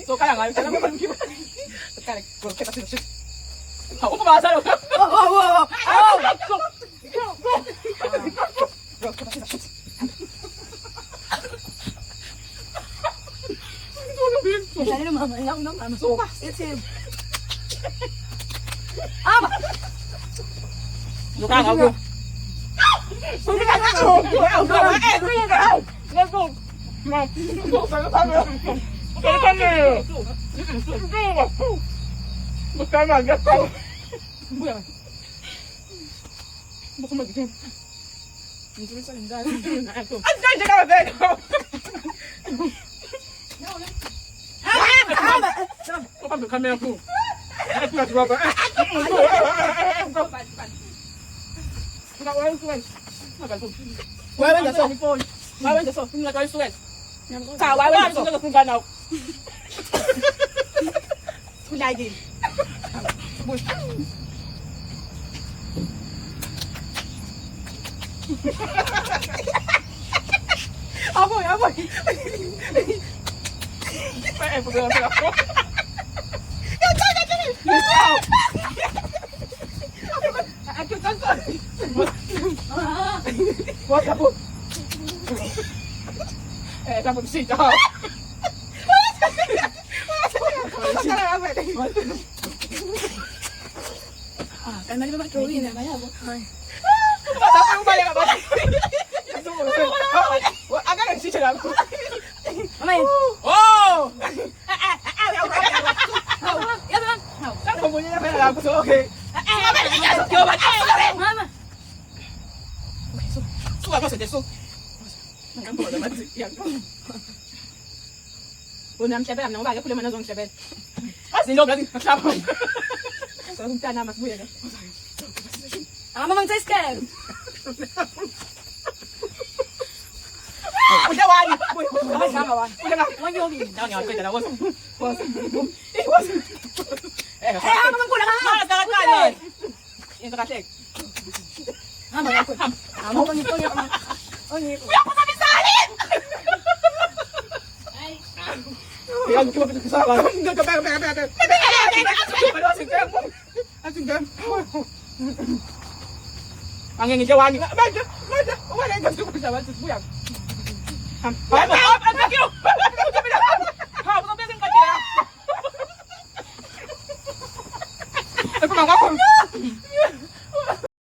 So kaya nga, kaya naman yung kaya kita sila shit. Ako pumasa lang. Dali na mama, ayaw na mama. Suka. It's him. Suka ako. Suka ako. Let's go. Magkama, gato. Buya. Baka mag-game. Hindi rin sa lindan. Andiyan siya ka ba? Kapag kami ako. Let's go, Robert. Wawan ka so. Wawan ka so. Hindi na kayo suwet. Wawan ka so. Kung ganaw. Kunagin. Amoy. Pagkakas ako. Aku tonton. Buat apa? Dapat besi dah. Kan lagi bapak tuloy na kaya. Masa aku balik apa? Agak nggak sih cakap. Mama. Oh. Kan kamunya apa aku so okay. Mama. Suka apa saja su. Kan boleh mati. Yang. Unam siapa yang nak boleh mana zong siapa. Asli lo berarti siapa? Kalau kita nama gue ya. Mama mang size ka. Udah wani. Mama sama wan. Udah nggak? Wan yogi. Jangan aku tidak was. Mama ko na ka. Mana tangan kanan? Yang terkasih. Mama ko. Mama ko ni ko ya. Kuya ko sabi salin! Kaya cuma pintu kesalahan. Enggak kepek. Asing kan. Angin hijau angin. Baca. Mana yang kasih bisa baca buyang. Aku